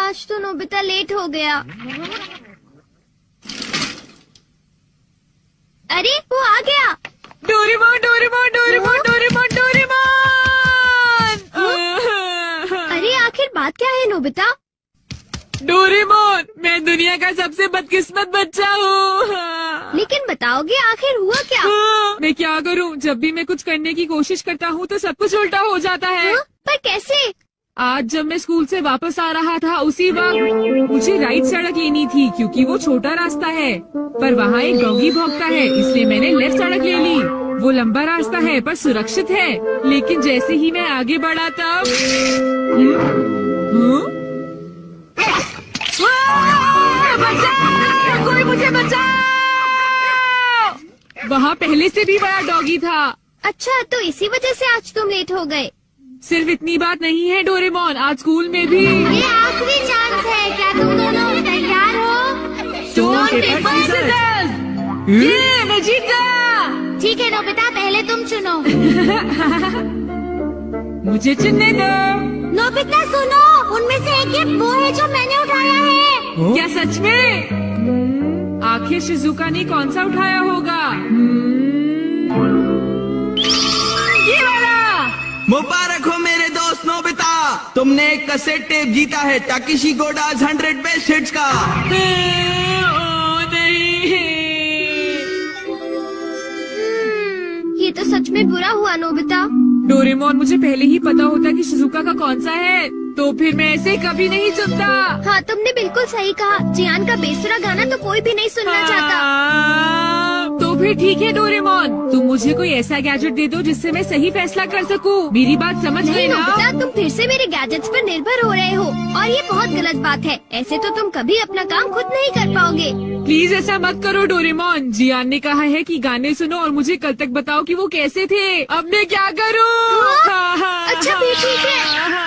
आज तो Nobita late हो गया। अरे वो आ गया। Doraemon Doraemon Doraemon Doraemon Doraemon. अरे आखिर बात क्या है नोबिता? डोरेमोन, मैं दुनिया का सबसे बदकिस्मत बच्चा हूँ। लेकिन बताओगे आखिर हुआ क्या? मैं क्या करूँ, जब भी मैं कुछ करने की कोशिश करता हूँ तो सब कुछ उल्टा हो जाता है। पर कैसे? आज जब मैं स्कूल से वापस आ रहा था उसी वक्त मुझे राइट सड़क लेनी थी क्योंकि वो छोटा रास्ता है, पर वहाँ एक डॉगी भौंकता है, इसलिए मैंने लेफ्ट सड़क ले ली। वो लंबा रास्ता है पर सुरक्षित है, लेकिन जैसे ही मैं आगे बढ़ा तब बचाओ! कोई मुझे बचाओ! वहाँ पहले से भी बड़ा डॉगी था। अच्छा, तो इसी वजह से आज तुम लेट हो गए। सिर्फ इतनी बात नहीं है डोरेमोन, आज स्कूल में भी ये आखिरी चांस है। क्या तुम दोनों तैयार हो? Stone paper scissors. ये मैं जीत गया। ठीक है नोबिता, पहले तुम चुनो। मुझे चुनने दो। नोबिता सुनो, उनमें से एक गिफ्ट वो है जो मैंने उठाया है। क्या सच में? आखिर शिजुका ने कौन सा उठाया होगा? ये वाला। मुबारक हो मेरे दोस्त नोबिता, तुमने एक कैसेट टेप जीता है ताकेशी गोडाज 100 बेस्ट हिट्स का। ओ नहीं। ये तो सच में बुरा हुआ नोबिता। डोरेमोन, मुझे पहले ही पता होता कि शिजुका का कौन सा है तो फिर मैं ऐसे कभी नहीं सुनता। हाँ, तुमने बिल्कुल सही कहा। जियान का बेसुरा गाना तो कोई भी नहीं सुनना चाहता। तो फिर ठीक है डोरेमोन, तुम मुझे कोई ऐसा गैजेट दे दो जिससे मैं सही फैसला कर सकूं। मेरी बात समझ गए ना? नोबिता, तुम फिर से मेरे गैजेट्स पर निर्भर हो रहे हो और ये बहुत गलत बात है। ऐसे तो तुम कभी अपना काम खुद नहीं कर पाओगे। प्लीज ऐसा मत करो डोरेमोन। जियान ने कहा है कि गाने सुनो और मुझे कल तक बताओ कि वो कैसे थे। अब मैं क्या करूं? अच्छा फिर ठीक है।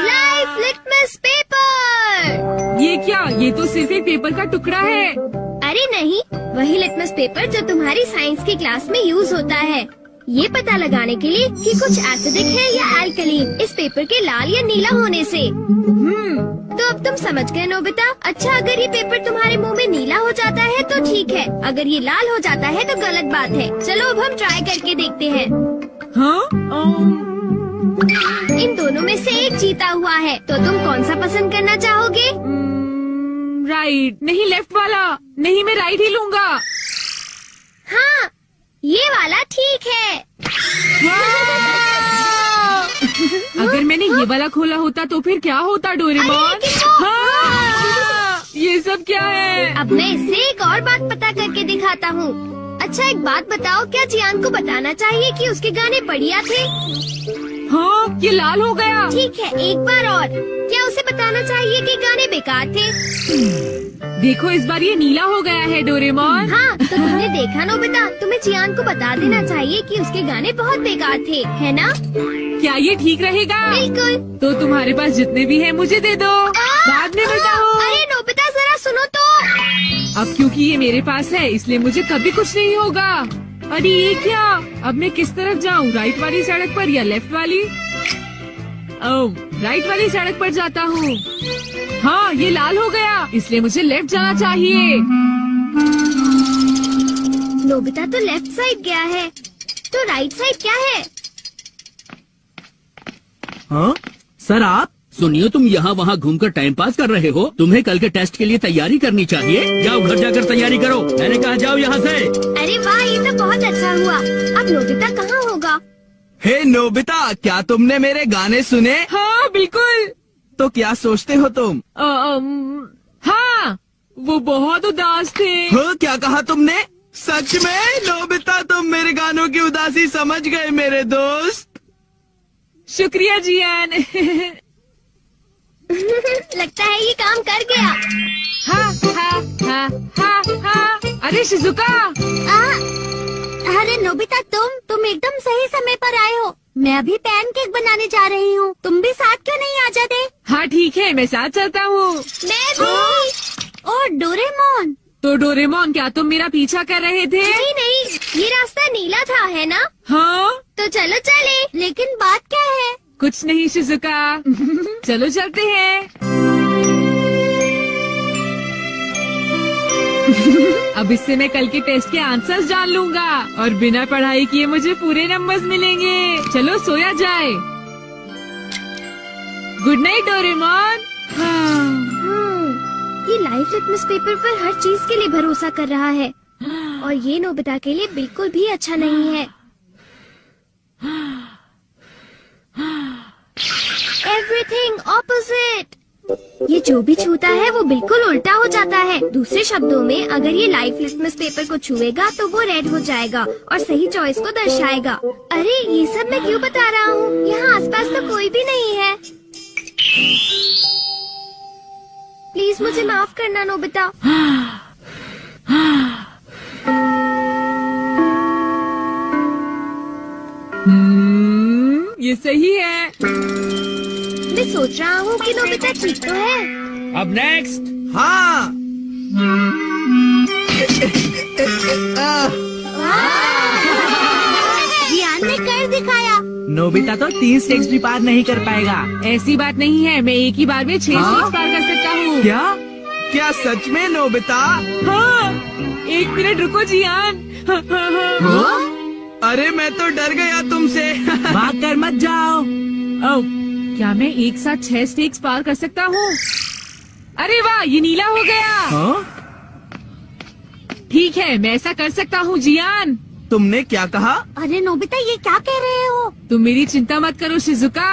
Life litmus paper. ये क्या? ये तो सिर्फ एक पेपर का टुकड़ा है। अरे नहीं, वही लिटमस पेपर जो तुम्हारी साइंस की क्लास में यूज होता है, ये पता लगाने के लिए कि कुछ एसिडिक है या एल्कलीन इस पेपर के लाल या नीला होने से। तो अब तुम समझ गए नोबिता। अच्छा, अगर ये पेपर तुम्हारे मुंह में नीला हो जाता है तो ठीक है, अगर ये लाल हो जाता है तो गलत बात है। चलो अब हम ट्राई करके देखते हैं। हाँ? इन दोनों में से एक जीता हुआ है, तो तुम कौन सा पसंद करना चाहोगे? राइट। नहीं, लेफ्ट वाला। नहीं, मैं राइट ही लूंगा। हाँ, ये वाला ठीक है। अगर मैंने ये वाला खोला होता तो फिर क्या होता डोरेमोन? हाँ! ये सब क्या है? अब मैं इससे एक और बात पता करके दिखाता हूँ। अच्छा एक बात बताओ, क्या जियान को बताना चाहिए कि उसके गाने बढ़िया थे? हाँ, ये लाल हो गया। ठीक है, एक बार और, क्या उसे बताना चाहिए कि गाने बेकार थे? देखो इस बार ये नीला हो गया है डोरेमोन। हाँ, तो तुमने देखा नोबिता, तुम्हें जियान को बता देना चाहिए कि उसके गाने बहुत बेकार थे, है ना? क्या ये ठीक रहेगा? बिल्कुल। तो तुम्हारे पास जितने भी हैं मुझे दे दो, बाद में बताओ। अरे नोबिता जरा सुनो तो। अब क्योंकि ये मेरे पास है इसलिए मुझे कभी कुछ नहीं होगा। अरे ये क्या? अब मैं किस तरफ जाऊँ, राइट वाली सड़क पर या लेफ्ट वाली? ओह, राइट वाली सड़क पर जाता हूँ। हाँ, ये लाल हो गया, इसलिए मुझे लेफ्ट जाना चाहिए। नोबिता तो लेफ्ट साइड गया है, तो राइट साइड क्या है? हाँ सर, आप सुनिए, तुम यहाँ वहाँ घूमकर टाइम पास कर रहे हो। तुम्हें कल के टेस्ट के लिए तैयारी करनी चाहिए। जाओ घर जाकर तैयारी करो। मैंने कहा जाओ यहाँ से। अरे वाह, ये तो बहुत अच्छा हुआ। अब नोबिता कहाँ होगा? हे नोबिता, क्या तुमने मेरे गाने सुने? हाँ बिल्कुल। तो क्या सोचते हो तुम? हाँ, वो बहुत उदास थे। हो, क्या कहा तुमने? सच में नोबिता, तुम मेरे गानों की उदासी समझ गए मेरे दोस्त। शुक्रिया जियान। लगता है ये काम कर गया। हाँ हाँ हाँ हाँ हाँ। अरे शिजुका। अरे नोबिता, तुम एकदम सही समय पर आए हो। मैं अभी पैनकेक बनाने जा रही हूँ, तुम भी साथ क्यों नहीं आ जाते? हाँ ठीक है, मैं साथ चलता हूँ। मैं भी। और डोरेमोन। तो डोरेमोन, क्या तुम मेरा पीछा कर रहे थे? नहीं, ये रास्ता नीला था, है ना? हाँ। तो चलो चले। लेकिन बात क्या है? कुछ नहीं शिजुका। चलो चलते हैं। अब इससे मैं कल के टेस्ट के आंसर्स जान लूंगा और बिना पढ़ाई किए मुझे पूरे नंबर्स मिलेंगे। चलो सोया जाए। Good night Doraemon. ये लाइफ लिटमस पेपर पर हर चीज के लिए भरोसा कर रहा है और ये नोबिता के लिए बिल्कुल भी अच्छा नहीं है। Everything opposite. ये जो भी छूता है वो बिल्कुल उल्टा हो जाता है। दूसरे शब्दों में अगर ये लाइफ लिटमस पेपर को छुएगा तो वो रेड हो जाएगा और सही चॉइस को दर्शाएगा। अरे ये सब मैं क्यों बता रहा हूँ? यहाँ आसपास तो कोई भी नहीं है। प्लीज मुझे माफ करना नोबिता। ये सही है। मैं सोच रहा हूँ कि नोबिता ठीक तो है। अब नेक्स्ट। हाँ। जियान ने कर दिखाया। नोबिता तो 3 स्टेप्स भी पार नहीं कर पाएगा। ऐसी बात नहीं है, मैं एक ही बार में 6 हाँ? स्टेप्स पार कर सकता हूँ। क्या? क्या सच में नोबिता? हाँ, 1 मिनट रुको जियान। अरे मैं तो डर गया तुमसे। भाग कर मत जाओ। ओह, क्या मैं एक साथ 6 स्टेप्स पार कर सकता हूँ? अरे वाह, ये नीला हो गया। हाँ? ठीक है, मैं ऐसा कर सकता हूँ जियान। तुमने क्या कहा? अरे नोबिता ये क्या कह रहे हो? तुम मेरी चिंता मत करो शिजुका।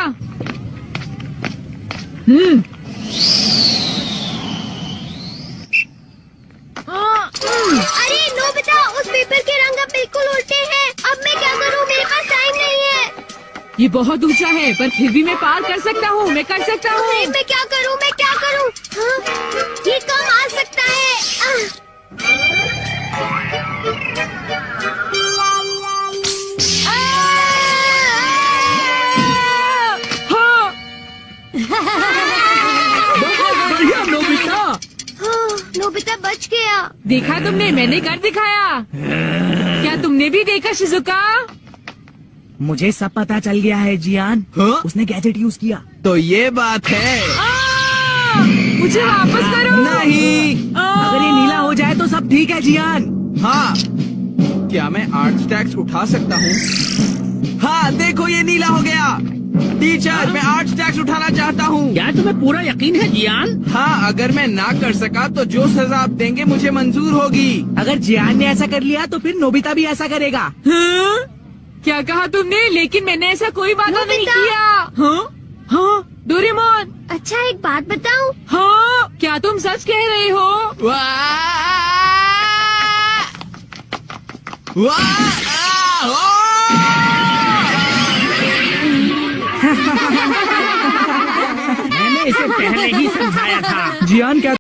अरे नोबिता उस पेपर के रंग अब बिल्कुल उल्टे हैं। अब मैं क्या करूँ? मेरे पास टाइम नहीं है। ये बहुत ऊंचा है पर फिर भी मैं पार कर सकता हूँ। मैं कर सकता अरे हूँ। मैं क्या करूँ? मैं क्या करूँ? हाँ? ये कम आ सकता है। हाँ, बहुत बढ़िया नोबिता। हाँ, नोबिता बच गया। देखा तुमने, मैंने कर दिखाया। क्या तुमने भी देखा शिजुका? मुझे सब पता चल गया है जियान। हाँ? उसने गैजेट यूज किया। तो ये बात है। मुझे वापस करो। नहीं। अगर ये नीला हो जाए तो सब ठीक है जियान। हाँ। क्या मैं 8 स्टैक्स उठा सकता हूँ? हाँ देखो ये नीला हो गया। टीचर मैं 8 स्टैक्स उठाना चाहता हूँ। क्या तुम्हें पूरा यकीन है जियान? हाँ अगर मैं ना कर सका तो जो सजा आप देंगे मुझे मंजूर होगी। अगर जियान ने ऐसा कर लिया तो फिर नोबिता भी ऐसा करेगा। हाँ? क्या कहा तुमने? लेकिन मैंने ऐसा कोई वादा नहीं नोबिता। किया। हाँ? हाँ? डोरेमोन। अच्छा एक बात बताऊं? हाँ? क्या तुम सच कह रहे हो? वाह! वाह! मैंने इसे पहले ही समझाया था। जियान क्या